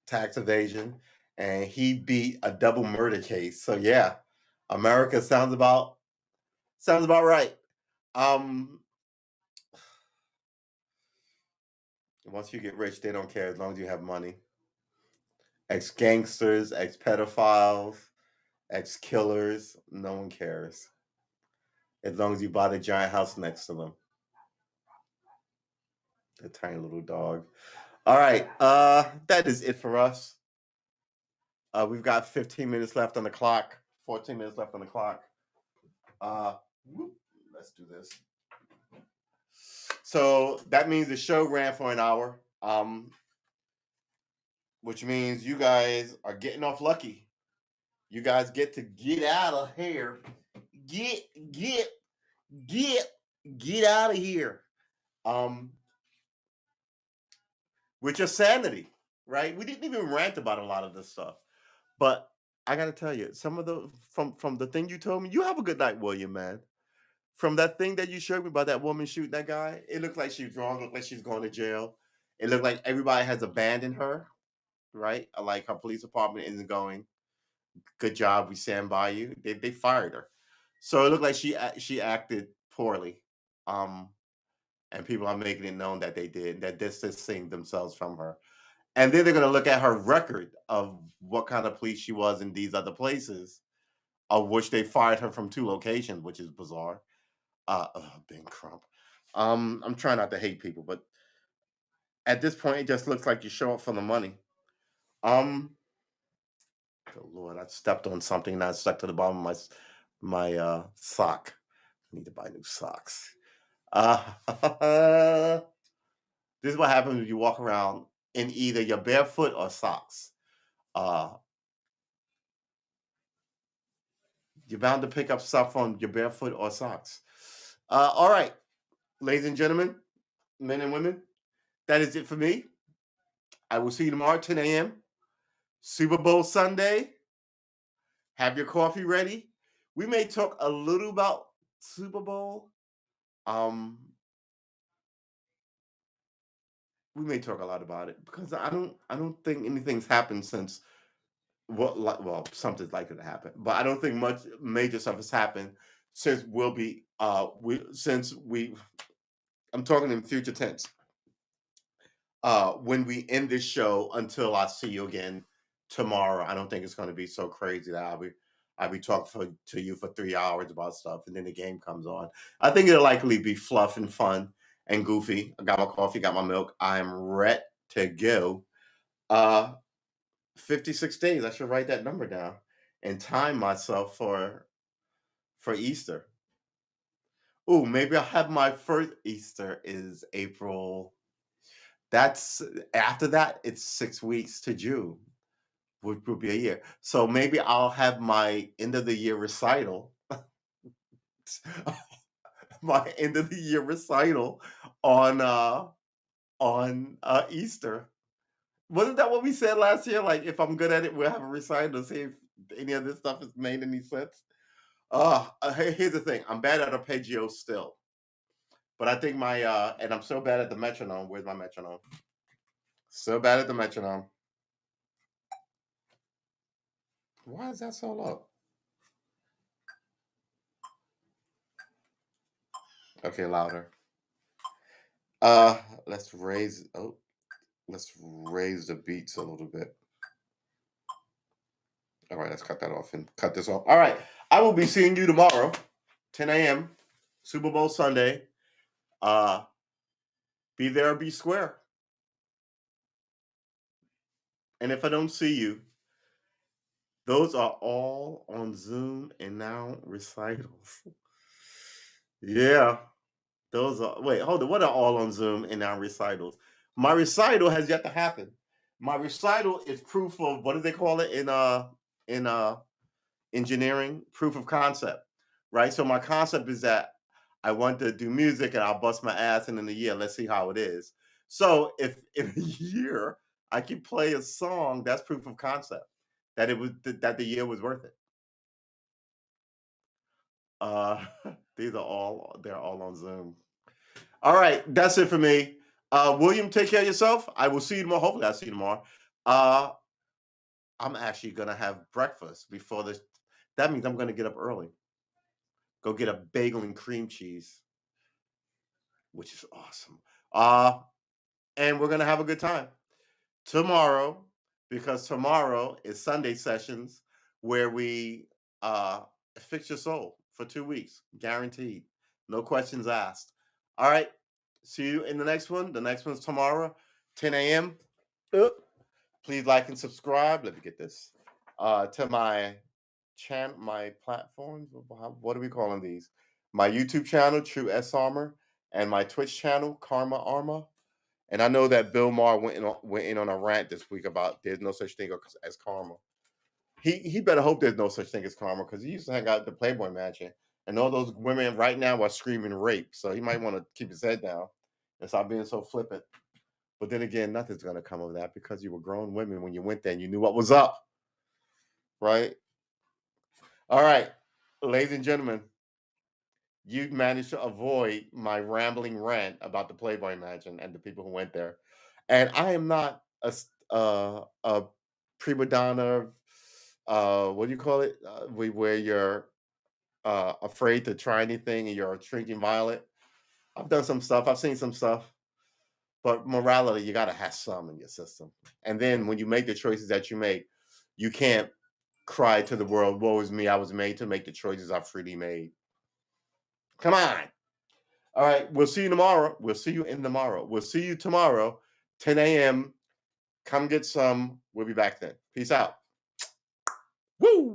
tax evasion, and he beat a double murder case. So yeah, America sounds about right. Um, Once you get rich, they don't care as long as you have money. Ex gangsters, ex pedophiles, ex killers, no one cares as long as you buy the giant house next to them. The tiny little dog. All right, that is it for us. We've got 15 minutes left on the clock. 14 minutes left on the clock. Uh, let's do this. So that means the show ran for an hour, which means you guys are getting off lucky. You guys get to get out of here. Get, get, get, get out of here. Um, with your sanity, right? We didn't even rant about a lot of this stuff, but I gotta tell you, some of the from the thing you told me, you have a good night, William, man. From that thing that you showed me about that woman shooting that guy, it looked like she was wrong. It looked like she's going to jail. It looked like everybody has abandoned her, right? Like her police department isn't going. Good job, we stand by you. They fired her, so it looked like she acted poorly, um, and people are making it known that they did that distancing themselves from her. And then they're going to look at her record of what kind of police she was in these other places, of which they fired her from 2 locations, which is bizarre. Ben Crump. I'm trying not to hate people, but at this point, it just looks like you show up for the money. Um, oh Lord, I stepped on something that stuck to the bottom of my sock. I need to buy new socks. Uh, this is what happens when you walk around in either your barefoot or socks. you're bound to pick up stuff on your barefoot or socks. All right, ladies and gentlemen, men and women, that is it for me. I will see you tomorrow, 10 a.m. Super Bowl Sunday. Have your coffee ready. We may talk a little about Super Bowl. Um, we may talk a lot about it because I don't think anything's happened since well, something's likely to happen, but I don't think much major stuff has happened since we I'm talking in future tense. When we end this show until I see you again tomorrow, I don't think it's going to be so crazy that I'll be talking to you for 3 hours about stuff, and then the game comes on. I think it'll likely be fluff and fun and goofy. I got my coffee, got my milk. I'm ready to go. Uh, 56 days. I should write that number down and time myself for Easter. Ooh, maybe I'll have my first Easter is April. That's after that, it's 6 weeks to June, which will be a year. So maybe I'll have my end of the year recital, my end of the year recital on Easter. Wasn't that what we said last year? Like if I'm good at it, we'll have a recital to see if any of this stuff has made any sense. Here's the thing. I'm bad at arpeggio still, but I think and I'm so bad at the metronome. Where's my metronome? So bad at the metronome. Why is that so low? Okay, louder. Uh, let's raise. Oh, let's raise the beats a little bit. All right, let's cut that off and cut this off. All right, I will be seeing you tomorrow, 10 a.m. Super Bowl Sunday. Uh, be there or be square. And if I don't see you, those are all on Zoom and now recitals. Yeah, those are. Wait, hold on. What are all on Zoom and now recitals? My recital has yet to happen. My recital is proof of what do they call it in engineering? Proof of concept, right? So my concept is that I want to do music and I'll bust my ass, and in a year, let's see how it is. So if in a year I can play a song, that's proof of concept that that the year was worth it. Uh, they're all on Zoom. All right, that's it for me. William, take care of yourself. I will see you tomorrow. Hopefully, I'll see you tomorrow. Uh, I'm actually gonna have breakfast before this. That means I'm gonna get up early. Go get a bagel and cream cheese, which is awesome. Uh, and we're gonna have a good time tomorrow because tomorrow is Sunday sessions where we fix your soul for 2 weeks, guaranteed, no questions asked. All right, see you in the next one. The next one's tomorrow, 10 a.m. Please like and subscribe. Let me get this to my channel, my platforms. What are we calling these? My YouTube channel, True S Armor, and my Twitch channel, Karma Armor. And I know that Bill Maher went in on a rant this week about there's no such thing as karma. He better hope there's no such thing as karma because he used to hang out at the Playboy Mansion, and all those women right now are screaming rape. So he might want to keep his head down and stop being so flippant. But then again, nothing's gonna come of that because you were grown women when you went there and you knew what was up, right? All right, ladies and gentlemen, you managed to avoid my rambling rant about the Playboy Mansion and the people who went there. And I am not a prima donna. What do you call it? Where you're afraid to try anything and you're shrinking violet. I've done some stuff. I've seen some stuff. But morality, you got to have some in your system. And then when you make the choices that you make, you can't cry to the world, woe is me, I was made to make the choices I freely made. Come on. All right, we'll see you tomorrow. We'll see you in tomorrow. We'll see you tomorrow, 10 a.m. Come get some. We'll be back then. Peace out. Woo!